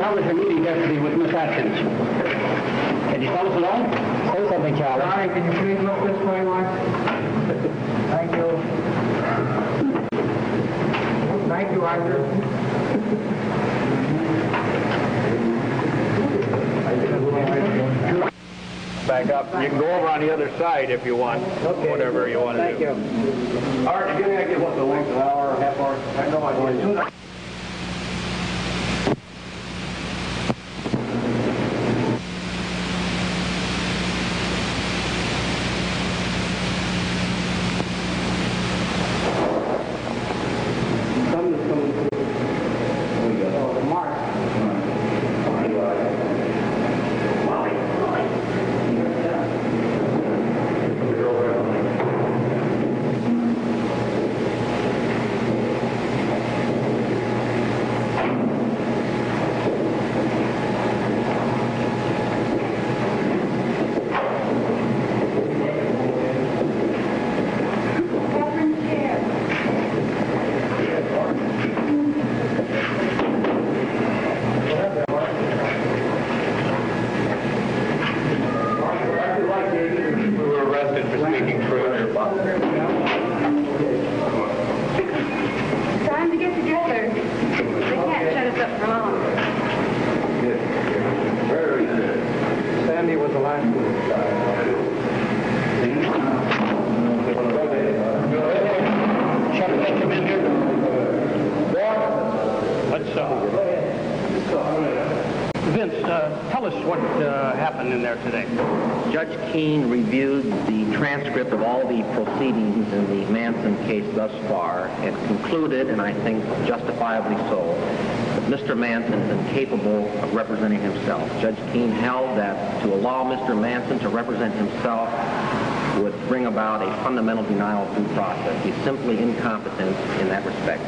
how was your meeting yesterday with Miss Atkins? Can you tell us at all? Say something, Charlie. Charlie, can you please look this way once? Thank you. Thank you, Arthur. Back up. You can go over on the other side if you want. Okay. Whatever you want to do. Thank you. Art, did you give me an idea what the length of an hour or half hour? I have no idea. Tell us what happened in there today. Judge Keene reviewed the transcript of all the proceedings in the Manson case thus far and concluded, and I think justifiably so, that Mr. Manson is incapable of representing himself. Judge Keene held that to allow Mr. Manson to represent himself would bring about a fundamental denial of due process. He's simply incompetent in that respect.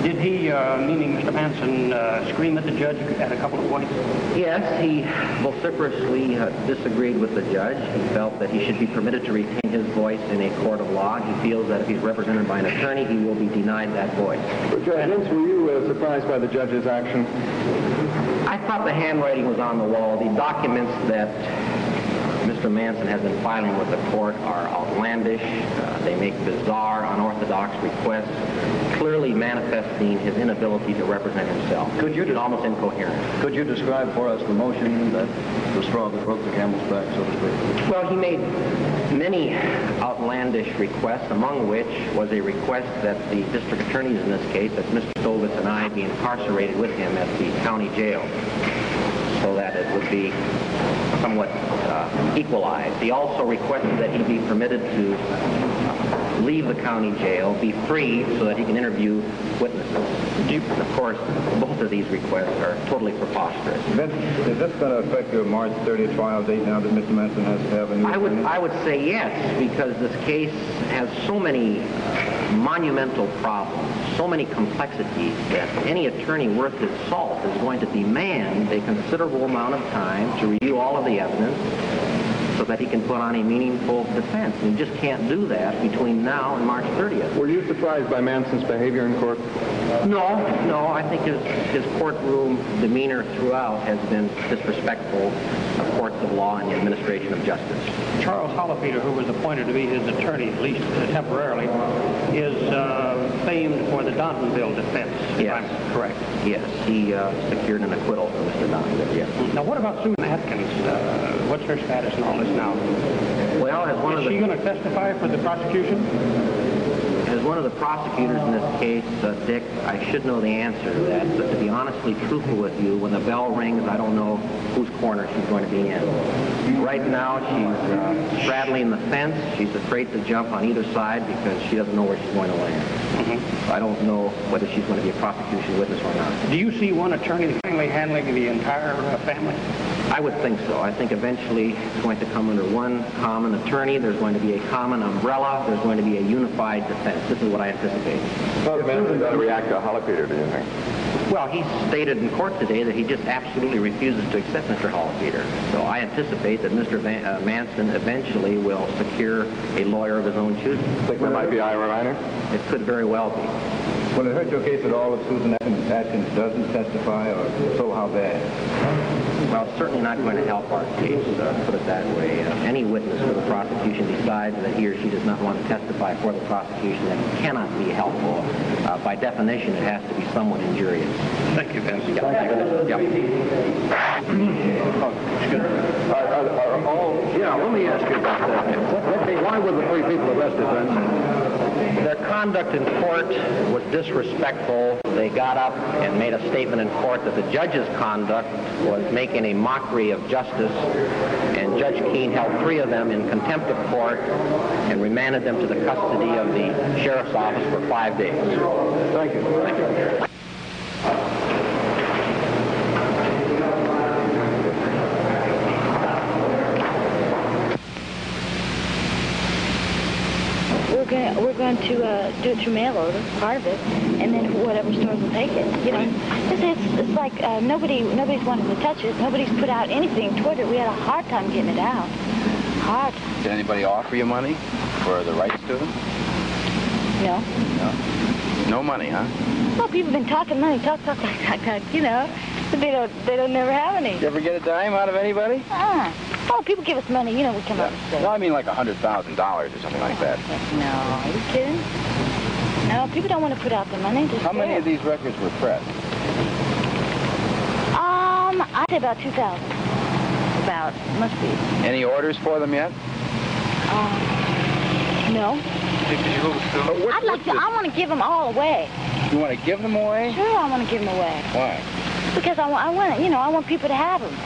Did he, meaning Mr. Manson, scream at the judge at a couple of points? Yes, he vociferously disagreed with the judge. He felt that he should be permitted to retain his voice in a court of law. He feels that if he's represented by an attorney, he will be denied that voice. Judge Lentz, were you surprised by the judge's action? I thought the handwriting was on the wall. The documents that Mr. Manson has been filing with the court are outlandish. They make bizarre, unorthodox requests, clearly manifesting his inability to represent himself. It's almost incoherent. Could you describe for us the motion that the straw that broke the camel's back, so to speak? Well, he made many outlandish requests, among which was a request that the district attorneys in this case, that Mr. Stovitz and I, be incarcerated with him at the county jail, so that it would be somewhat equalized. He also requested that he be permitted to leave the county jail, be free, so that he can interview witnesses. Of course, both of these requests are totally preposterous. Vince, is this going to affect your March 30th trial date now that Mr. Manson has to have a new attorney? I would say yes, because this case has so many monumental problems, so many complexities, that any attorney worth his salt is going to demand a considerable amount of time to review all of the evidence so that he can put on a meaningful defense. And he just can't do that between now and March 30th. Were you surprised by Manson's behavior in court? No. I think his courtroom demeanor throughout has been disrespectful of courts of law and the administration of justice. Charles Hollefeeder, who was appointed to be his attorney, at least temporarily, is famed for the Dontonville defense, if I'm correct. Yes, he secured an acquittal for Mr. Dontonville, yes. Now, what about Susan Atkins? What's her status in all this now? Well, as one is of the... Is she going to testify for the prosecution? As one of the prosecutors in this case, Dick, I should know the answer to that, but to be honestly truthful with you, when the bell rings, I don't know whose corner she's going to be in. Right now, she's straddling the fence. She's afraid to jump on either side because she doesn't know where she's going to land. I don't know whether she's going to be a prosecution witness or not. Do you see one attorney finally handling the entire family? I would think so. I think eventually it's going to come under one common attorney. There's going to be a common umbrella. There's going to be a unified defense. This is what I anticipate. How did Manson react to Hollefeeder, do you think? Well, he stated in court today that he just absolutely refuses to accept Mr. Hollefeeder. So I anticipate that Mr. Manson eventually will secure a lawyer of his own choosing. Think that might be Ira Reiner? It could very well be. Will it hurt your case at all if Susan Atkins doesn't testify, or so how bad? Well, it's certainly not going to help our case, put it that way. Any witness for the prosecution decides that he or she does not want to testify for the prosecution, that cannot be helpful. By definition, it has to be somewhat injurious. Thank you, Vince. Yeah. Let me ask you about that. Why were the three people arrested, then? Their conduct in court was disrespectful. They got up and made a statement in court that the judge's conduct was making a mockery of justice, and Judge Keene held three of them in contempt of court and remanded them to the custody of the sheriff's office for 5 days. Thank you. Thank you. We're going to do it through mail order, part of it, and then whatever stores will take it. You know, it's like nobody's wanted to touch it. Nobody's put out anything toward it. We had a hard time getting it out. Hard. Did anybody offer you money for the rights to them? No. No. No money, huh? Well, people have been talking money, talk, you know, but they don't never have any. You ever get a dime out of anybody? Oh, people give us money, you know, we come up and say. No, I mean like $100,000 or something like that. No, are you kidding? No, people don't want to put out the money. How many of these records were pressed? I'd say about 2,000. About, must be. Any orders for them yet? No. I want to give them all away. You want to give them away? Sure, I want to give them away. Why? Because I want people to have them.